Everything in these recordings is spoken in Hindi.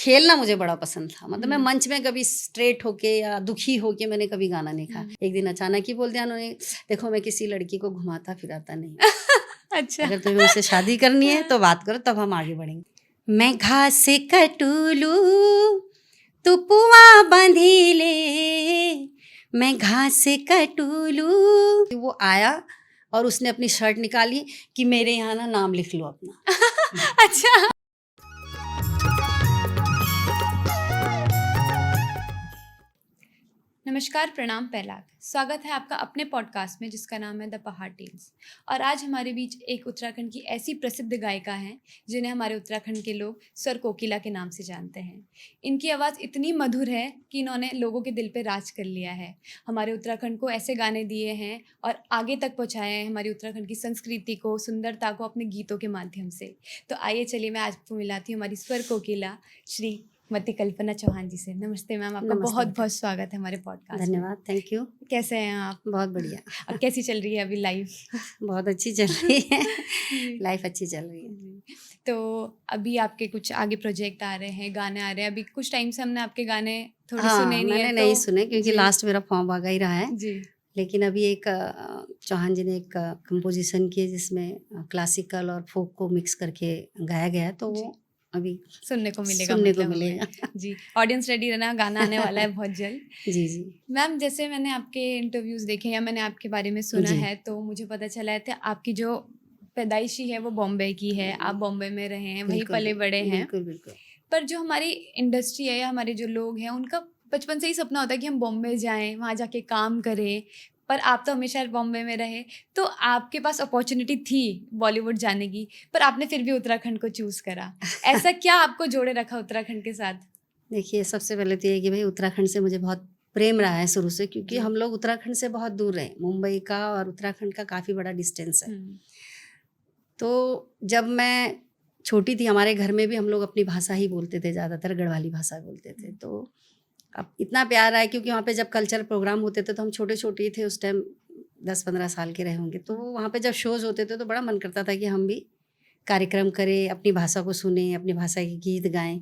खेलना मुझे बड़ा पसंद था। मतलब मैं मंच में कभी स्ट्रेट होके या दुखी होके मैंने कभी गाना नहीं खाया। एक दिन अचानक ही बोल दिया उन्होंने, देखो मैं किसी लड़की को घुमाता फिराता नहीं, अच्छा। अगर तुम्हें मुझसे शादी करनी है तो बात करो, तब हम आगे बढ़ेंगे। मैं घास से कटूलू तू पुआ बांधी ले, मैं घास से कटूलू। वो आया और उसने अपनी शर्ट निकाली कि मेरे यहाँ ना नाम लिख लो अपना। अच्छा। नमस्कार, प्रणाम पहलाग। स्वागत है आपका अपने पॉडकास्ट में जिसका नाम है द पहाड़ टेल्स। और आज हमारे बीच एक उत्तराखंड की ऐसी प्रसिद्ध गायिका हैं जिन्हें हमारे उत्तराखंड के लोग स्वर कोकिला के नाम से जानते हैं। इनकी आवाज़ इतनी मधुर है कि इन्होंने लोगों के दिल पे राज कर लिया है। हमारे उत्तराखंड को ऐसे गाने दिए हैं और आगे तक पहुँचाए हैं हमारी उत्तराखंड की संस्कृति को, सुंदरता को अपने गीतों के माध्यम से। तो आइए चलिए मैं आज आपको मिलाती हूँ हमारी स्वर कोकिला श्री मति कल्पना चौहान जी से। नमस्ते मैम, आपका नमस्ते बहुत बेटा। बहुत स्वागत है हमारे पॉडकास्ट में। धन्यवाद, थैंक यू। कैसे हैं आप? बहुत बढ़िया। अब कैसी चल रही है अभी लाइफ? बहुत अच्छी चल रही है, जी। लाइफ अच्छी चल रही है। जी। तो अभी आपके कुछ आगे प्रोजेक्ट आ रहे हैं, गाने आ रहे हैं। अभी कुछ टाइम से हमने आपके गाने थोड़े हाँ, सुने नहीं मैंने है नहीं तो सुने क्योंकि जी। लास्ट मेरा फॉर्म आ ही रहा है। जी। लेकिन अभी एक चौहान जी ने एक कंपोजिशन की है जिसमें क्लासिकल और फोक को मिक्स करके गाया गया है, तो जी। वो अभी सुनने को मिलेगा सुनने को मतलब हमें। मिलेगा। जी, ऑडियंस रेडी रहना, गाना आने वाला है बहुत जल्द। जी जी मैम, जैसे मैंने आपके इंटरव्यूज़ देखे या मैंने आपके बारे में सुना जी। है तो मुझे पता चला है कि आपकी जो पैदाइशी है वो बॉम्बे की है। आप बॉम्बे में रहे हैं, वहीं बिल्कुल पले बड़े हैं। बिल्कुल बिल्कुल। पर जो हमारी इंडस्ट्री है या हमारे जो लोग हैं उनका बचपन से ही सपना होता है कि हम बॉम्बे जाएं, वहाँ जाके काम करें। पर आप तो हमेशा बॉम्बे में रहे, तो आपके पास अपॉर्चुनिटी थी बॉलीवुड जाने की, पर आपने फिर भी उत्तराखंड को चूज़ करा। ऐसा क्या आपको जोड़े रखा उत्तराखंड के साथ? देखिए, सबसे पहले तो ये है कि भाई उत्तराखंड से मुझे बहुत प्रेम रहा है शुरू से, क्योंकि जी। हम लोग उत्तराखंड से बहुत दूर रहे। मुंबई का और उत्तराखंड का काफ़ी बड़ा डिस्टेंस है। तो जब मैं छोटी थी, हमारे घर में भी हम लोग अपनी भाषा ही बोलते थे, ज़्यादातर गढ़वाली भाषा बोलते थे। तो अब इतना प्यार आया क्योंकि वहाँ पे जब कल्चरल प्रोग्राम होते थे तो हम छोटे-छोटे ही थे उस टाइम, 10-15 साल के रहे होंगे। तो वहाँ पे जब शोज़ होते थे तो बड़ा मन करता था कि हम भी कार्यक्रम करें, अपनी भाषा को सुनें, अपनी भाषा के गीत गाएँ।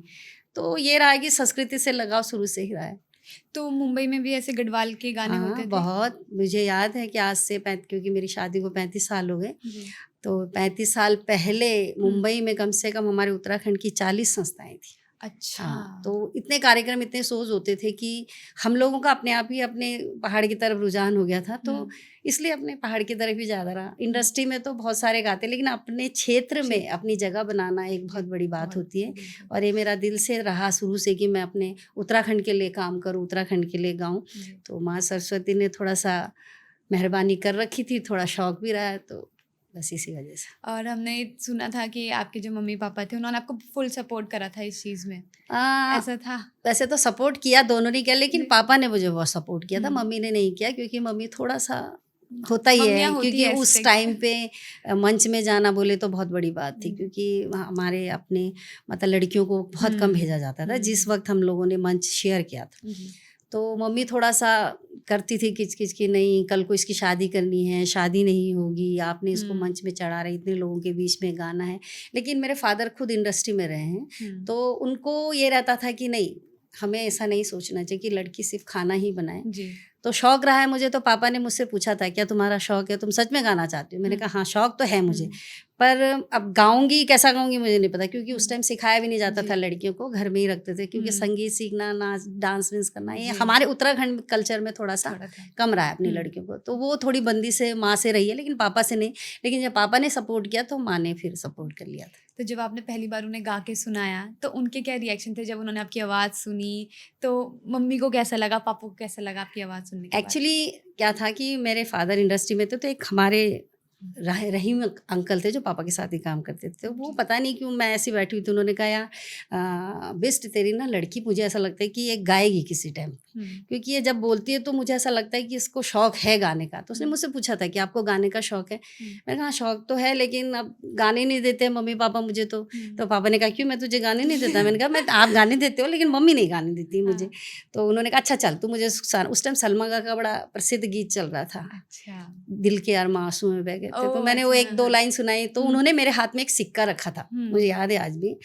तो ये रहा है कि संस्कृति से लगाव शुरू से ही रहा है। तो मुंबई में भी ऐसे गढ़वाल के गाने हाँ, होते थे? बहुत मुझे याद है कि आज से क्योंकि मेरी शादी को 35 साल हो गए, जी। तो 35 साल पहले मुंबई में कम से कम हमारे उत्तराखंड की 40 संस्थाएँ थी। अच्छा। हाँ, तो इतने कार्यक्रम, इतने शोज़ होते थे कि हम लोगों का अपने आप ही अपने पहाड़ की तरफ रुझान हो गया था, तो इसलिए अपने पहाड़ की तरफ ही ज़्यादा रहा। इंडस्ट्री में तो बहुत सारे गाते, लेकिन अपने क्षेत्र में अपनी जगह बनाना एक बहुत बड़ी बात होती है। और ये मेरा दिल से रहा शुरू से कि मैं अपने उत्तराखंड के लिए काम करूँ, उत्तराखंड के लिए गाऊँ। तो माँ सरस्वती ने थोड़ा-सा मेहरबानी कर रखी थी, थोड़ा शौक भी रहा है, तो बस इसी वजह से। और हमने सुना था कि आपके जो मम्मी-पापा थे उन्होंने आपको फुल सपोर्ट करा था इस चीज़ में, ऐसा था? वैसे तो सपोर्ट किया, दोनों ने किया, लेकिन जी। पापा ने मुझे बहुत सपोर्ट किया था, मम्मी ने नहीं किया, क्योंकि मम्मी थोड़ा-सा होता ही मम्मियाँ है, होती क्योंकि है उस स्ट्रिक्ट। टाइम पे मंच में जाना बोले तो बहुत बड़ी बात थी, क्योंकि हमारे अपने मतलब लड़कियों को बहुत कम भेजा जाता था जिस वक़्त हम लोगों ने मंच शेयर किया था। तो मम्मी थोड़ा-सा करती थी किच-किच कि नहीं, कल को इसकी शादी करनी है, शादी नहीं होगी, आपने इसको मंच में चढ़ा रहे, इतने लोगों के बीच में गाना है। लेकिन मेरे फ़ादर खुद इंडस्ट्री में रहे हैं, तो उनको ये रहता था कि नहीं, हमें ऐसा नहीं सोचना चाहिए कि लड़की सिर्फ़ खाना ही बनाए। जी। तो शौक रहा है मुझे, तो पापा ने मुझसे पूछा था, क्या तुम्हारा शौक है, तुम सच में गाना चाहती हो? मैंने कहा हाँ, शौक तो है मुझे, पर अब गाऊंगी कैसा गाऊंगी मुझे नहीं पता, क्योंकि उस टाइम सिखाया भी नहीं जाता था लड़कियों को, घर में ही रखते थे, क्योंकि संगीत सीखना, नाच डांस वांस करना ये हमारे उत्तराखंड कल्चर में थोड़ा सा कम रहा है अपनी लड़कियों को, तो वो थोड़ी बंदी से माँ से रही है, लेकिन पापा से नहीं। लेकिन जब पापा ने सपोर्ट किया तो माँ ने फिर सपोर्ट कर लिया था। तो जब आपने पहली बार उन्हें गा के सुनाया तो उनके क्या रिएक्शन थे जब उन्होंने आपकी आवाज़ सुनी? तो मम्मी को कैसा लगा, पापा को कैसा लगा आपकी आवाज़ सुनने के बाद? एक्चुअली क्या था कि मेरे फादर इंडस्ट्री में थे, तो एक हमारे रहीम अंकल थे जो पापा के साथ ही काम करते थे। तो वो पता नहीं क्यों, मैं ऐसी बैठी हुई थी, उन्होंने कहा यार बेस्ट तेरी ना लड़की, मुझे ऐसा लगता है कि ये गाएगी किसी टाइम। क्योंकि ये जब बोलती है तो मुझे ऐसा लगता है कि इसको शौक है गाने का। तो उसने मुझसे पूछा था कि आपको गाने का शौक है? मैंने कहा शौक तो है, लेकिन अब गाने नहीं देते मम्मी पापा मुझे। तो पापा ने कहा क्यों, मैं तुझे गाने नहीं देता? मैंने कहा मैं आप गाने देते हो लेकिन मम्मी नहीं गाने देती मुझे। तो उन्होंने कहा अच्छा चल तू मुझे, उस टाइम सलमा का बड़ा प्रसिद्ध गीत चल रहा था, दिल के अरमां आंसू में बह गए थे। तो मैंने वो 1-2 लाइन सुनाई, तो उन्होंने मेरे हाथ में एक सिक्का रखा था, मुझे याद है आज भी,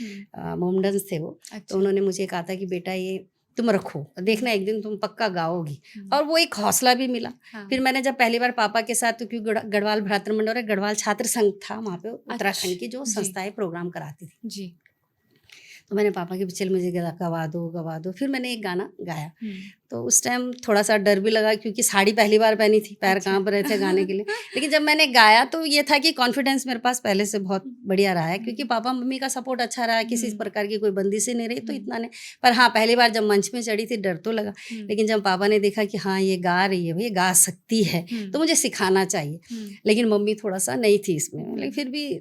मोमडन्स थे वो। तो उन्होंने मुझे कहा था कि बेटा ये तुम रखो, देखना एक दिन तुम पक्का गाओगी। और वो एक हौसला भी मिला। फिर मैंने जब पहली बार पापा के साथ, तो क्योंकि गढ़वाल भ्रातृ मंडल और गढ़वाल छात्र संघ था वहाँ पे उत्तराखंड की, जो संस्थाएं प्रोग्राम कराती थी जी। तो मैंने पापा के पीछे मुझे गवा दो। फिर मैंने एक गाना गाया। तो उस टाइम थोड़ा सा डर भी लगा, क्योंकि साड़ी पहली बार पहनी थी, पैर कांप रहे थे गाने के लिए। लेकिन जब मैंने गाया तो ये था कि कॉन्फिडेंस मेरे पास पहले से बहुत बढ़िया रहा है, क्योंकि पापा मम्मी का सपोर्ट अच्छा रहा, किसी प्रकार की कोई बंदिश नहीं रही, तो इतना नहीं। पर हाँ, पहली बार जब मंच में चढ़ी थी डर तो लगा, लेकिन जब पापा ने देखा कि हाँ ये गा रही है, ये गा सकती है, तो मुझे सिखाना चाहिए। लेकिन मम्मी थोड़ा सा नहीं थी इसमें, लेकिन फिर भी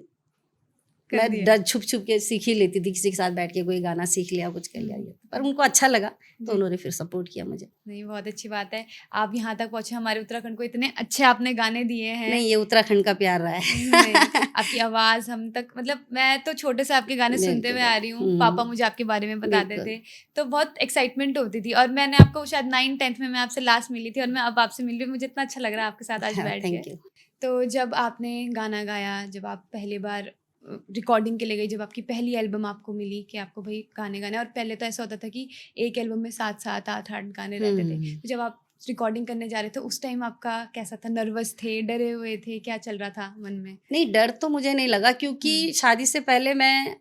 मैं डर छुप के सीख ही लेती थी, किसी के साथ बैठ के कोई गाना सीख लिया, कुछ कर लिया। पर उनको अच्छा लगा तो उन्होंने फिर सपोर्ट किया मुझे। नहीं, बहुत अच्छी बात है, आप यहाँ तक पहुँचे, हमारे उत्तराखंड को इतने अच्छे आपने गाने दिए हैं। नहीं, ये उत्तराखंड का प्यार रहा है। आपकी आवाज़ हम तक, मतलब मैं तो छोटे से आपके गाने सुनते हुए आ रही हूँ, पापा मुझे आपके बारे में बताते थे, तो बहुत एक्साइटमेंट होती थी। और मैंने आपको शायद 9th-10th में मैं आपसे लास्ट मिली थी, और मैं अब आपसे मिल रही हूँ, मुझे इतना अच्छा लग रहा है आपके साथ आज बैठ के। तो जब आपने गाना गाया, जब आप पहली बार रिकॉर्डिंग के लिए गई, जब आपकी पहली एल्बम आपको मिली कि आपको भाई गाने गाने, और पहले तो ऐसा होता था कि एक एल्बम में 7-7, 8-8 गाने रहते थे, तो जब आप रिकॉर्डिंग करने जा रहे थे उस टाइम आपका कैसा था? नर्वस थे, डरे हुए थे, क्या चल रहा था मन में? नहीं, डर तो मुझे नहीं लगा, क्योंकि शादी से पहले मैं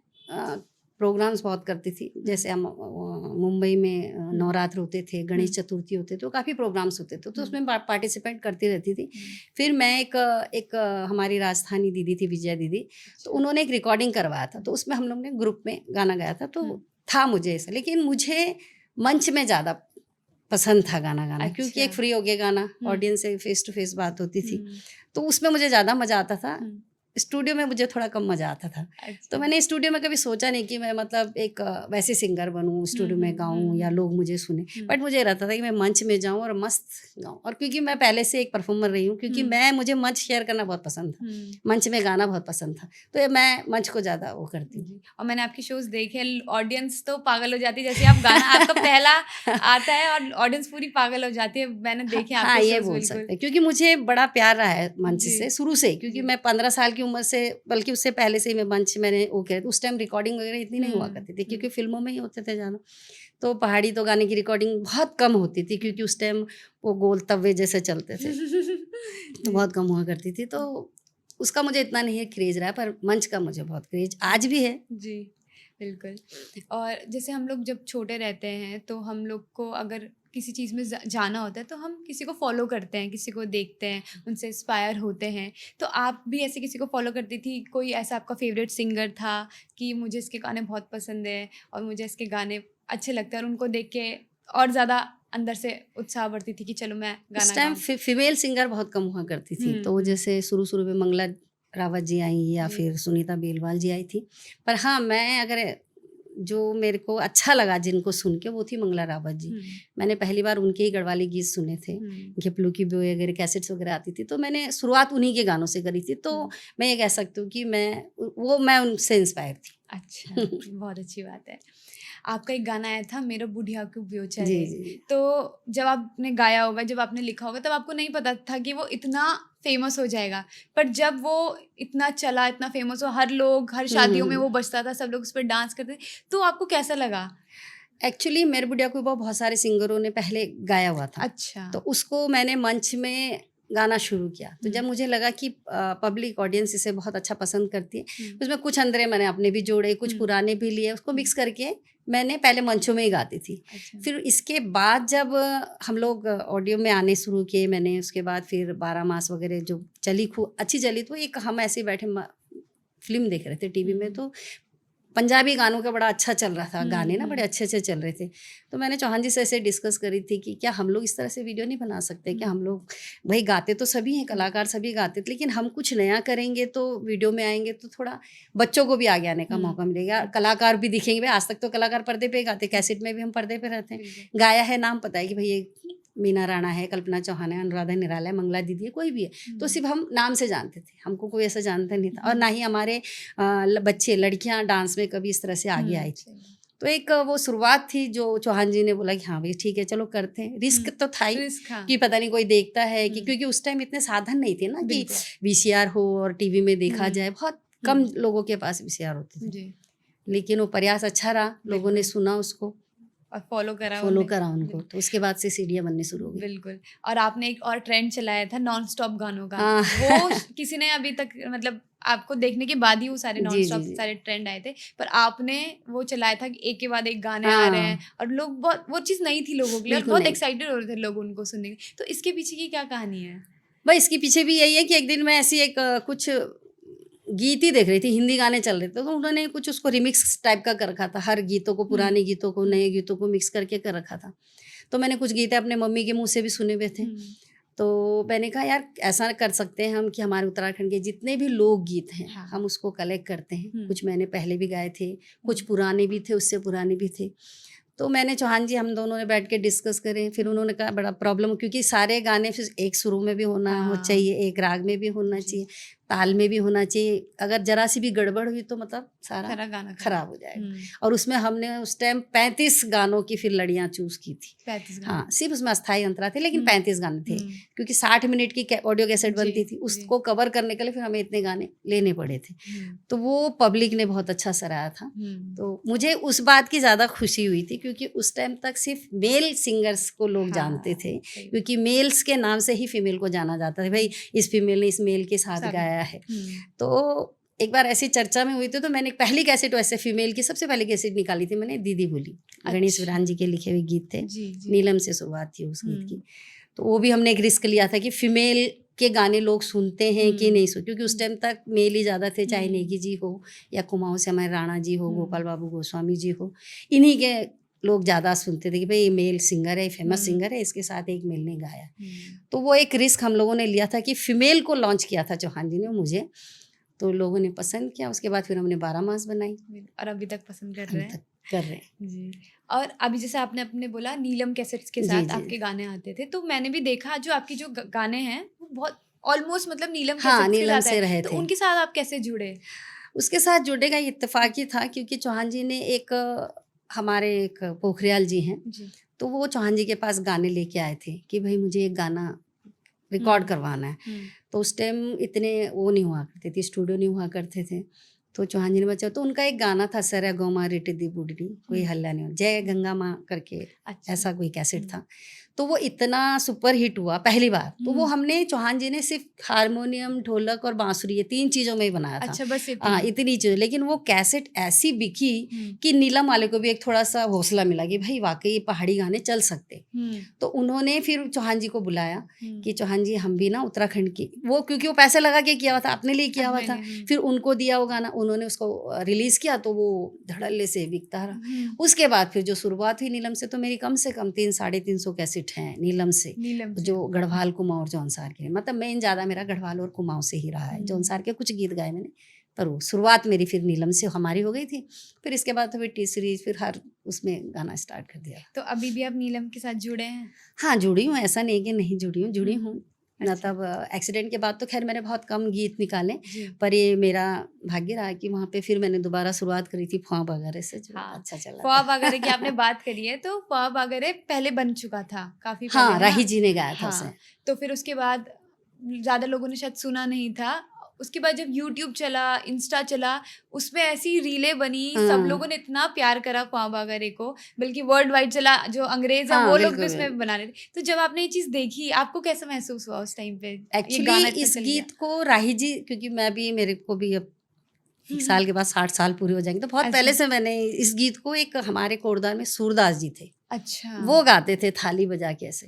प्रोग्राम्स बहुत करती थी। जैसे हम मुंबई में नवरात्र होते थे, गणेश चतुर्थी होते थे, तो काफ़ी प्रोग्राम्स होते थे, तो उसमें पार्टिसिपेट करती रहती थी। फिर मैं एक हमारी राजस्थानी दीदी थी, विजया दीदी, तो उन्होंने एक रिकॉर्डिंग करवाया था, तो उसमें हम लोग ने ग्रुप में गाना गाया था। तो था मुझे ऐसा, लेकिन मुझे मंच में ज़्यादा पसंद था गाना गाना। अच्छा। क्योंकि एक फ्री हो गया गाना, ऑडियंस से फेस टू फेस बात होती थी, तो उसमें मुझे ज़्यादा मज़ा आता था। स्टूडियो में मुझे थोड़ा कम मज़ा आता था। अच्छा। तो मैंने स्टूडियो में कभी सोचा नहीं कि मैं मतलब एक वैसे सिंगर बनूं, स्टूडियो में गाऊं या लोग मुझे सुने, बट मुझे रहता था कि मैं मंच में जाऊं और मस्त गाऊं। और क्योंकि मैं पहले से एक परफॉर्मर रही हूं, क्योंकि मुझे मंच शेयर करना बहुत पसंद था, मंच में गाना बहुत पसंद था, तो मैं मंच को ज़्यादा वो करती हूँ। और मैंने आपके शोज देखे, ऑडियंस तो पागल हो जाती है, जैसे आप गाना आपका पहला आता है और ऑडियंस पूरी पागल हो जाती है, मैंने देखे आपके शोज। ये बोल सकते हैं, क्योंकि मुझे बड़ा प्यार रहा है मंच से शुरू से, क्योंकि मैं 15 साल की उम्र से, बल्कि उससे पहले से ही मैं मंच मैंने वो किया। उस टाइम रिकॉर्डिंग वगैरह इतनी नहीं हुआ करती थी, क्योंकि फिल्मों में ही होते थे ज़्यादा, तो पहाड़ी तो गाने की रिकॉर्डिंग बहुत कम होती थी, क्योंकि उस टाइम वो गोल तवे जैसे चलते थे तो बहुत कम हुआ करती थी, तो उसका मुझे इतना नहीं है क्रेज रहा है, पर मंच का मुझे बहुत क्रेज आज भी है जी। बिल्कुल। और जैसे हम लोग जब छोटे रहते हैं, तो हम लोग को अगर किसी चीज़ में जाना होता है, तो हम किसी को फॉलो करते हैं, किसी को देखते हैं, उनसे इंस्पायर होते हैं। तो आप भी ऐसे किसी को फॉलो करती थी? कोई ऐसा आपका फेवरेट सिंगर था कि मुझे इसके गाने बहुत पसंद है और मुझे इसके गाने अच्छे लगते हैं, और उनको देख के और ज़्यादा अंदर से उत्साह बढ़ती थी कि चलो मैं गाना उस टाइम फीमेल सिंगर बहुत कम हुआ करती थी, तो जैसे शुरू में मंगला रावत जी आई, या फिर सुनीता बेलवाल जी आई थी। पर हाँ, मैं अगर जो मेरे को अच्छा लगा जिनको सुन के, वो थी मंगला रावत जी। मैंने पहली बार उनके ही गढ़वाली गीत सुने थे, घिपलू की बोए वगैरह कैसेट्स वगैरह आती थी, तो मैंने शुरुआत उन्हीं के गानों से करी थी। तो मैं ये कह सकती हूँ कि मैं उनसे इंस्पायर थी। अच्छा, बहुत अच्छी बात है। आपका एक गाना आया था, मेरा बुढ़िया को ब्यो चले। जी। तो जब आपने गाया होगा, जब आपने लिखा होगा, तब आपको नहीं पता था कि वो इतना फेमस हो जाएगा, पर जब वो इतना चला, इतना फेमस हो, हर लोग, हर शादियों में वो बजता था, सब लोग उस पर डांस करते, तो आपको कैसा लगा? एक्चुअली मेरे बुढ़िया को बहुत सारे सिंगरों ने पहले गाया हुआ था। अच्छा। तो उसको मैंने मंच में गाना शुरू किया, तो जब मुझे लगा कि पब्लिक ऑडियंस इसे बहुत अच्छा पसंद करती है, उसमें कुछ अंदरे मैंने अपने भी जोड़े, कुछ पुराने भी लिए, उसको मिक्स करके मैंने पहले मंचों में ही गाती थी। अच्छा। फिर इसके बाद जब हम लोग ऑडियो में आने शुरू किए, मैंने उसके बाद फिर 12 मास वगैरह जो चली, खूब अच्छी चली, तो एक हम ऐसे बैठे फिल्म देख रहे थे टीवी में, तो पंजाबी गानों का बड़ा अच्छा चल रहा था, गाने ना हम्म, बड़े अच्छे अच्छे चल रहे थे। तो मैंने चौहान जी से ऐसे डिस्कस करी थी कि क्या हम लोग इस तरह से वीडियो नहीं बना सकते, क्या हम लोग, भाई गाते तो सभी हैं, कलाकार सभी गाते थे, लेकिन हम कुछ नया करेंगे तो वीडियो में आएंगे तो थोड़ा बच्चों को भी आगे आने का मौका मिलेगा, कलाकार भी दिखेंगे। भाई आज तक तो कलाकार पर्दे पे गाते, कैसेट में भी हम पर्दे पे रहते हैं, बिल्कुल। गाया है, नाम पता है कि भाई ये मीना राणा है, कल्पना चौहान है, अनुराधा निराला है, मंगला दीदी है, कोई भी है, तो सिर्फ हम नाम से जानते थे, हमको कोई ऐसा जानता नहीं था। और ना ही हमारे बच्चे लड़कियां डांस में कभी इस तरह से आगे आई थी। तो एक वो शुरुआत थी जो चौहान जी ने बोला कि हाँ भाई ठीक है चलो करते हैं। रिस्क तो था ही रिस्क, हाँ। कि पता नहीं कोई देखता है कि, क्योंकि उस टाइम इतने साधन नहीं थे ना कि बिल्कुल। वीसीआर हो और टीवी में देखा जाए, बहुत कम लोगों के पास वीसीआर होते थे। जी। लेकिन वो प्रयास अच्छा रहा, लोगों ने सुना उसको, और फॉलो फॉलो करा उनको, तो उसके बाद से सीढ़ियाँ बननी शुरू हो गई। बिल्कुल। और आपने एक और ट्रेंड चलाया था नॉन स्टॉप गानों का, हाँ। वो किसी ने अभी तक, मतलब आपको देखने के बाद ही वो सारे नॉन जी, स्टॉप जी, जी। सारे ट्रेंड आए थे, पर आपने वो चलाया था कि एक के बाद एक गाने आ रहे हैं, हाँ, और लोग बहुत, वो चीज़ नई थी लोगों के लिए और बिल्कुल बहुत नहीं। एक्साइटेड हो रहे थे लोग उनको सुनने के। तो इसके पीछे की क्या कहानी है? भाई इसके पीछे भी यही है कि एक दिन मैं ऐसी एक कुछ गीत ही देख रही थी, हिंदी गाने चल रहे थे, तो उन्होंने कुछ उसको रिमिक्स टाइप का कर रखा था, हर गीतों को, पुराने गीतों को, नए गीतों को मिक्स करके कर रखा था। तो मैंने कुछ गीत अपने मम्मी के मुँह से भी सुने हुए थे। तो मैंने कहा यार ऐसा कर सकते हैं हम कि हमारे उत्तराखंड के जितने भी लोकगीत हैं, हाँ। हम उसको कलेक्ट करते हैं। कुछ हम्म। मैंने पहले भी गाए थे, कुछ पुराने भी थे, उससे पुराने भी थे। तो मैंने चौहान जी, हम दोनों ने बैठ के डिस्कस करें, फिर उन्होंने कहा बड़ा प्रॉब्लम, क्योंकि सारे गाने फिर एक सुरों में भी होना हो हाँ। चाहिए, एक राग में भी होना जी। चाहिए, ताल में भी होना चाहिए। अगर जरा सी भी गड़बड़ हुई तो मतलब सारा सारा गाना खराब हो जाएगा। और उसमें हमने उस टाइम 35 गानों की फिर लड़ियाँ चूज़ की थी। 35 हाँ, गाने। सिर्फ उसमें अस्थाई अंतरा थे, लेकिन 35 गाने थे, हम्म। क्योंकि 60 मिनट की ऑडियो कैसेट जी, बनती थी, जी। उसको कवर करने के लिए फिर हमें इतने गाने लेने पड़े थे। तो वो पब्लिक ने बहुत अच्छा सराहा था। तो मुझे उस बात की ज़्यादा खुशी हुई थी, क्योंकि उस टाइम तक सिर्फ मेल सिंगर्स को लोग जानते थे, सही। क्योंकि मेल्स के नाम से ही फीमेल को जाना जाता था, भाई इस फीमेल ने इस मेल के साथ गाया है। तो एक बार ऐसी चर्चा में हुई थी, तो मैंने पहली कैसेट वैसे फीमेल की सबसे पहली कैसेट निकाली थी मैंने, दीदी बोली, गणेश अच्छा। विरान जी के लिखे हुए गीत थे। जी, जी। नीलम से शुरुआत थी उस गीत की। तो वो भी हमने एक रिस्क लिया था कि फीमेल के गाने लोग सुनते हैं कि नहीं सुनते, क्योंकि उस टाइम तक मेल ही ज़्यादा थे, चाहे नेगी जी हो या कुमाऊं से हमारे राणा जी हो, गोपाल बाबू गोस्वामी जी हो, इन्हीं के लोग ज़्यादा सुनते थे कि भाई ये मेल सिंगर है, फेमस सिंगर है, इसके साथ एक मेल ने गाया। तो वो एक रिस्क हम लोगों ने लिया था कि फीमेल को लॉन्च किया था चौहान जी ने मुझे, तो लोगों ने पसंद किया। उसके बाद फिर हमने 12 मास बनाई, और अभी तक पसंद कर अभी रहे हैं। तक कर रहे हैं। जी। और अभी जैसे आपने अपने बोला नीलम कैसेट्स के जी, साथ जी। आपके गाने आते थे, तो मैंने भी देखा जो आपकी जो गाने हैं वो बहुत ऑलमोस्ट मतलब नीलम हाँ, कैसेट्स के नीलम साथ से है, रहे तो थे। उनके साथ आप कैसे जुड़े? उसके साथ जुड़ने का इत्तेफाकी था, क्योंकि चौहान जी ने एक हमारे एक पोखरियाल जी हैं, जी। तो वो चौहान जी के पास गाने लेके आए थे कि भाई मुझे एक गाना रिकॉर्ड करवाना है। तो उस टाइम इतने वो नहीं हुआ करते थे, स्टूडियो नहीं हुआ करते थे। तो चौहान जी ने बचा, तो उनका एक गाना था, सरा गौ रिट दी बुडड़ी, कोई हल्ला नहीं हो, जय गंगा माँ करके, अच्छा। ऐसा कोई कैसेट था। तो वो इतना सुपर हिट हुआ पहली बार, तो वो हमने चौहान जी ने सिर्फ हारमोनियम, ढोलक और बांसुरी, ये 3 चीज़ों में ही बनाया था। अच्छा, बस हाँ, इतनी चीज़, लेकिन वो कैसेट ऐसी बिकी कि नीलम वाले को भी एक थोड़ा-सा हौसला मिला कि भाई वाक़ई पहाड़ी गाने चल सकते। तो उन्होंने फिर चौहान जी को बुलाया कि चौहान जी हम भी ना उत्तराखंड की, वो क्योंकि वो पैसे लगा के किया हुआ था, अपने लिए किया हुआ था, फिर उनको दिया वो गाना, उन्होंने उसको रिलीज़ किया, तो वो धड़ल्ले से बिकता रहा। उसके बाद फिर जो शुरुआत हुई नीलम से, तो मेरी कम से कम 3 साढ़े 300 कैसेट हैं नीलम से, जो गढ़वाल, कुमाऊं और जौनसार के, मतलब मेन ज़्यादा मेरा गढ़वाल और कुमाऊं से ही रहा है। जौनसार के कुछ गीत गाए मैंने, पर वो शुरुआत मेरी फिर नीलम से हमारी हो गई थी। फिर इसके बाद तो फिर टी सीरीज, फिर हर उसमें गाना स्टार्ट कर दिया। तो अभी भी आप नीलम के साथ जुड़े हैं? हाँ, जुड़ी हूँ, ऐसा नहीं कि नहीं जुड़ी हूँ, जुड़ी हूँ। अच्छा। मतलब एक्सीडेंट के बाद तो खैर मैंने बहुत कम गीत निकाले, पर ये मेरा भाग्य रहा कि वहाँ पे फिर मैंने दोबारा शुरुआत करी थी फ़्वाँ वगैरह से, जो अच्छा चला फ़्वाँ था। वगैरह की आपने बात करी है, तो फ़्वाँ वगैरह पहले बन चुका था काफ़ी पहले, हाँ, है ना? राही जी ने गाया था उसे। हाँ, तो फिर उसके बाद ज़्यादा लोगों ने शायद सुना नहीं था। उसके बाद जब यूट्यूब चला, इंस्टा चला, उसमें ऐसी रीलें बनी, सब लोगों ने इतना प्यार करा फ़्वाँ वगैरह को, बल्कि वर्ल्ड वाइड चला, जो अंग्रेज़ हैं हाँ, वो लोग भी बिल्कुल, उसमें बिल्कुल। बना रहे थे। तो जब आपने ये चीज़ देखी, आपको कैसा महसूस हुआ उस टाइम पे? ये एक्चुअली गाना इतना इस चल गया। गीत को राही जी, क्योंकि मैं भी, मेरे को भी अब 1 साल के बाद 60 साल पूरे हो जाएँगे, तो बहुत पहले अच्छा। से मैंने इस गीत को, एक हमारे कोटद्वार में सूरदास जी थे, अच्छा। वो गाते थे थाली बजा के ऐसे।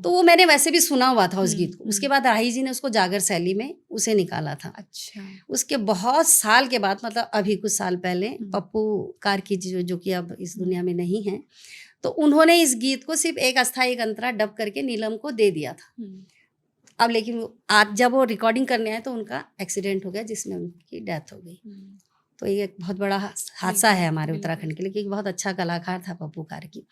तो वो मैंने वैसे भी सुना हुआ था उस गीत को। उसके बाद राही जी ने उसको जागर शैली में उसे निकाला था। अच्छा। उसके बहुत साल के बाद, मतलब अभी कुछ साल पहले, पप्पू कार्की जी जो कि अब इस दुनिया में नहीं हैं, तो उन्होंने इस गीत को सिर्फ एक अस्थाई अंतरा डब करके नीलम को दे दिया था। अब लेकिन आज जब वो रिकॉर्डिंग करने आए तो उनका एक्सीडेंट हो गया जिसमें उनकी डेथ हो गई। तो ये एक बहुत बड़ा हादसा है हमारे उत्तराखंड के लिए, क्योंकि बहुत अच्छा कलाकार था पप्पू कार्की।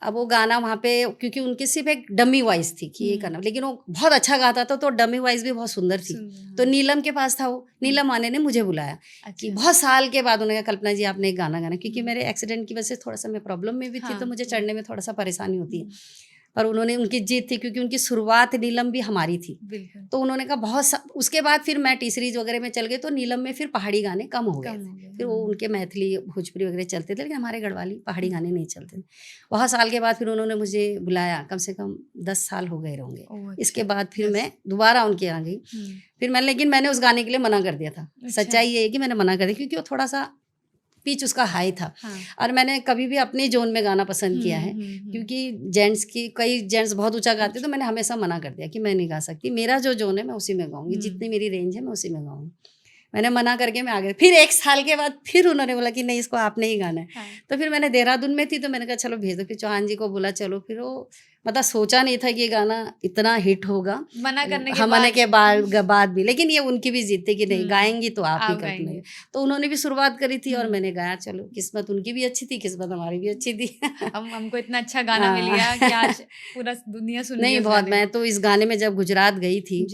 अब वो गाना वहाँ पे, क्योंकि उनकी सिर्फ एक डमी वॉइस थी कि ये करना, लेकिन वो बहुत अच्छा गाता था, तो डमी वॉइस भी बहुत सुंदर थी। तो नीलम के पास था वो, नीलम आने ने मुझे बुलाया कि बहुत साल के बाद उन्होंने कहा कल्पना जी आपने एक गाना गाना, क्योंकि मेरे एक्सीडेंट की वजह से थोड़ा सा मैं प्रॉब्लम में भी थी, तो मुझे चढ़ने में थोड़ा सा परेशानी होती है। पर उन्होंने, उनकी जीत थी, क्योंकि उनकी शुरुआत नीलम भी हमारी थी। तो उन्होंने कहा उसके बाद फिर मैं टी सीरीज वगैरह में चल गई, तो नीलम में फिर पहाड़ी गाने कम हो गए। फिर वो उनके मैथिली भोजपुरी वगैरह चलते थे, लेकिन हमारे गढ़वाली पहाड़ी गाने नहीं चलते थे। बहुत साल के बाद फिर उन्होंने मुझे बुलाया, कम से कम 10 साल हो गए होंगे। इसके बाद फिर मैं दोबारा उनके यहाँ गई। फिर लेकिन मैंने उस गाने के लिए मना कर दिया था। सच्चाई ये है कि मैंने मना कर दिया, क्योंकि वो थोड़ा सा पिच उसका हाई था। और मैंने कभी भी अपने जोन में गाना पसंद किया है, क्योंकि कई जेंट्स बहुत ऊंचा गाते, तो मैंने हमेशा मना कर दिया कि मैं नहीं गा सकती, मेरा जो जोन है मैं उसी में गाऊंगी, जितनी मेरी रेंज है मैं उसी में गाऊंगी। मैंने मना करके मैं आ गई। फिर 1 साल के बाद फिर उन्होंने बोला कि नहीं इसको आपने ही गाना है। तो फिर मैंने देहरादून में थी, तो मैंने कहा चलो भेज दो। फिर चौहान जी को बोला चलो। फिर वो मतलब सोचा नहीं था कि ये गाना इतना हिट होगा, मना करने के बाद भी। लेकिन ये उनकी भी जीत थी कि नहीं गाएंगी तो आप ही कल्पना। तो उन्होंने भी शुरुआत करी थी और मैंने गाया। चलो, किस्मत उनकी भी अच्छी थी, किस्मत हमारी भी अच्छी थी। हमको इतना अच्छा गाना मिल गया कि आज पूरा दुनिया सुन रही है। नहीं, बहुत। मैं तो इस गाने में जब गुजरात गई थी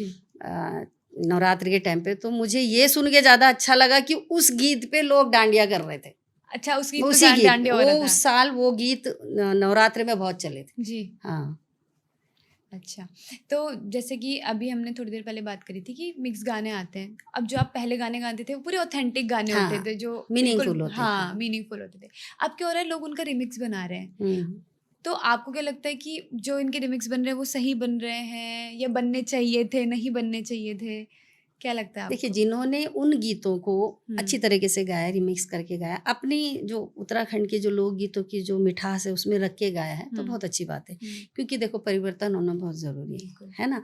नवरात्रि के टाइम पे, तो मुझे ये सुन के ज्यादा अच्छा लगा कि उस गीत पे लोग डांडिया कर रहे थे। अच्छा, उस गीत उसी पे डांडिया हो रहा था। उस साल वो गीत नवरात्रि में बहुत चले थे जी। हाँ। अच्छा, तो जैसे कि अभी हमने थोड़ी देर पहले बात करी थी कि मिक्स गाने आते हैं। अब जो आप पहले गाने गाते थे वो पूरे ऑथेंटिक गाने होते थे, जो मीनिंगफुल होते हाँ मीनिंगफुल होते थे। अब क्या हो रहा है, लोग उनका रिमिक्स बना रहे हैं। तो आपको क्या लगता है कि जो इनके रिमिक्स बन रहे हैं वो सही बन रहे हैं, या बनने चाहिए थे, नहीं बनने चाहिए थे? क्या लगता है आपको? देखिए, जिन्होंने उन गीतों को अच्छी तरीके से गाया, रिमिक्स करके गाया, अपनी जो उत्तराखंड के जो लोक गीतों की जो मिठास है उसमें रख के गाया है, तो बहुत अच्छी बात है। क्योंकि देखो, परिवर्तन होना बहुत ज़रूरी है ना।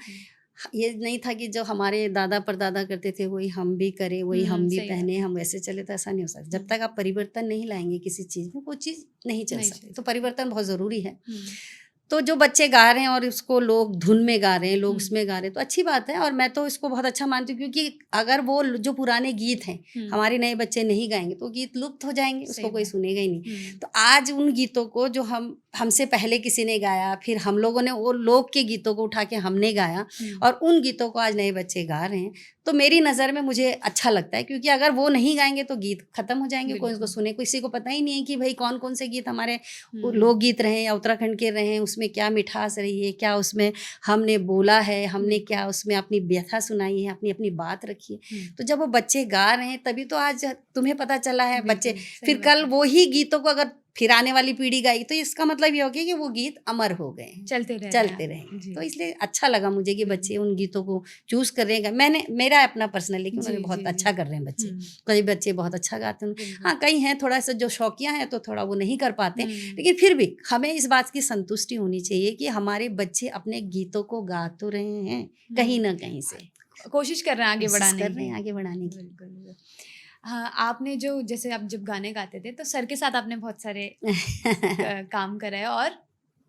ये नहीं था कि जो हमारे दादा परदादा करते थे वही हम भी करें, वही हम भी पहने, हम वैसे चले, तो ऐसा नहीं हो सकता। जब तक आप परिवर्तन नहीं लाएंगे किसी चीज़ में, वो चीज़ नहीं चल सकती। तो परिवर्तन बहुत ज़रूरी है। तो जो बच्चे गा रहे हैं और उसको लोग धुन में गा रहे हैं, लोग उसमें गा रहे हैं, तो अच्छी बात है। और मैं तो इसको बहुत अच्छा मानती हूँ, क्योंकि अगर वो जो पुराने गीत हैं हमारे नए बच्चे नहीं गाएंगे तो गीत लुप्त हो जाएंगे, उसको कोई सुनेगा ही नहीं। तो आज उन गीतों को जो हमसे पहले किसी ने गाया, फिर हम लोगों ने वो लोक के गीतों को उठा के हमने गाया, और उन गीतों को आज नए बच्चे गा रहे हैं, तो मेरी नज़र में मुझे अच्छा लगता है। क्योंकि अगर वो नहीं गाएंगे तो गीत खत्म हो जाएंगे, कोई उसको सुने, किसी को पता ही नहीं है कि भाई कौन कौन से गीत हमारे लोकगीत रहे या उत्तराखंड के रहे, उसमें क्या मिठास रही है, क्या उसमें हमने बोला है, हमने क्या उसमें अपनी व्यथा सुनाई है, अपनी अपनी बात रखी है। तो जब वो बच्चे गा रहे हैं तभी तो आज तुम्हें पता चला है। बच्चे फिर कल वो ही गीतों को अगर फिर आने वाली पीढ़ी गाई, तो इसका मतलब ये हो गया कि वो गीत अमर हो गए, चलते रहे। तो इसलिए अच्छा लगा मुझे कि बच्चे उन गीतों को चूज कर रहे हैं। मेरा अपना पर्सनल, लेकिन उन्होंने बहुत अच्छा कर रहे हैं बच्चे। कई बच्चे बहुत अच्छा गाते हैं, हाँ कई हैं थोड़ा सा जो शौकिया हैं तो थोड़ा वो नहीं कर पाते, लेकिन फिर भी हमें इस बात की संतुष्टि होनी चाहिए कि हमारे बच्चे अपने गीतों को गा तो रहे हैं, कहीं ना कहीं से कोशिश कर रहे हैं आगे बढ़ाने की। हाँ, आपने जो जैसे आप जब गाने गाते थे तो सर के साथ आपने बहुत सारे काम करा है, और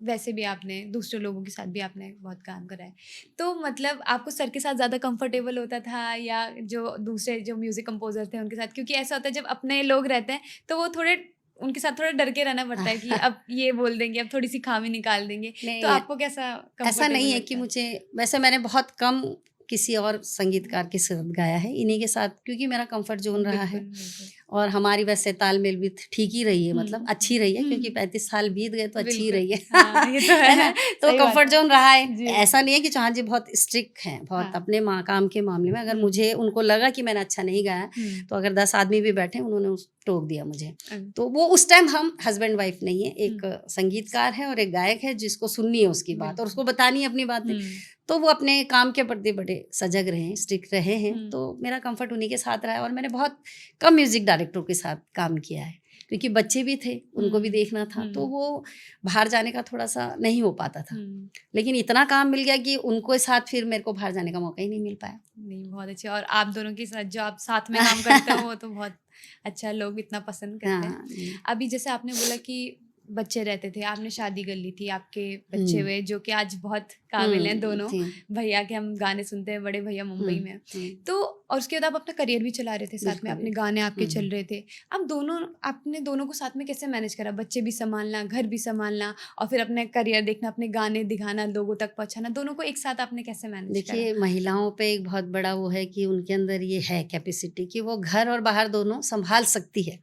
वैसे भी आपने दूसरे लोगों के साथ भी आपने बहुत काम करा है। तो मतलब आपको सर के साथ ज़्यादा कंफर्टेबल होता था या जो दूसरे जो म्यूज़िक कंपोजर थे उनके साथ? क्योंकि ऐसा होता है जब अपने लोग रहते हैं तो वो थोड़े उनके साथ थोड़ा डर के रहना पड़ता है कि अब ये बोल देंगे, अब थोड़ी सी खामी निकाल देंगे। तो आपको कैसा ऐसा नहीं है कि मुझे, वैसे मैंने बहुत कम किसी और संगीतकार के साथ गाया है, इन्हीं के साथ, क्योंकि मेरा कंफर्ट जोन रहा है। और हमारी वैसे तालमेल भी ठीक ही रही है, मतलब अच्छी रही है, क्योंकि 35 साल बीत गए तो अच्छी ही रही है। ये तो है ना, तो कंफर्ट जोन रहा है। ऐसा नहीं है कि चौहान जी बहुत स्ट्रिक्ट हैं, बहुत अपने काम के मामले में। अगर मुझे उनको लगा कि मैंने अच्छा नहीं गाया, तो अगर 10 आदमी भी बैठे, उन्होंने टोक दिया मुझे, तो वो उस टाइम हम हस्बैंड वाइफ नहीं है, एक संगीतकार है और एक गायक है जिसको सुननी है उसकी बात और उसको बतानी है अपनी बातें। तो वो अपने काम के प्रति बड़े सजग रहे हैं, स्ट्रिक्ट रहे हैं। तो मेरा कंफर्ट उन्हीं के साथ रहा है, और मैंने बहुत कम म्यूजिक डायरेक्टरों के साथ काम किया है। क्योंकि बच्चे भी थे, उनको भी देखना था, तो वो बाहर जाने का थोड़ा सा नहीं हो पाता था। लेकिन इतना काम मिल गया कि उनको साथ फिर मेरे को बाहर जाने का मौका ही नहीं मिल पाया। नहीं, बहुत अच्छे। और आप दोनों के साथ जो आप साथ में काम करते हो वो तो बहुत अच्छा, लोग इतना पसंद करते हैं। हाँ। अभी जैसे आपने बोला कि बच्चे रहते थे, आपने शादी कर ली थी, आपके बच्चे हुए जो कि आज बहुत काबिल हैं दोनों भैया के। हम गाने सुनते हैं, बड़े भैया मुंबई में हैं। तो और उसके बाद आप अपना करियर भी चला रहे थे साथ में, अपने गाने आपके चल रहे थे। आपने दोनों को साथ में कैसे मैनेज करा? बच्चे भी संभालना, घर भी संभालना और फिर अपना करियर देखना, अपने गाने दिखाना, लोगों तक पहुंचाना, दोनों को एक साथ आपने कैसे मैनेज करा? देखिए, महिलाओं पे एक बहुत बड़ा वो है कि उनके अंदर ये है कैपेसिटी कि वो घर और बाहर दोनों संभाल सकती है।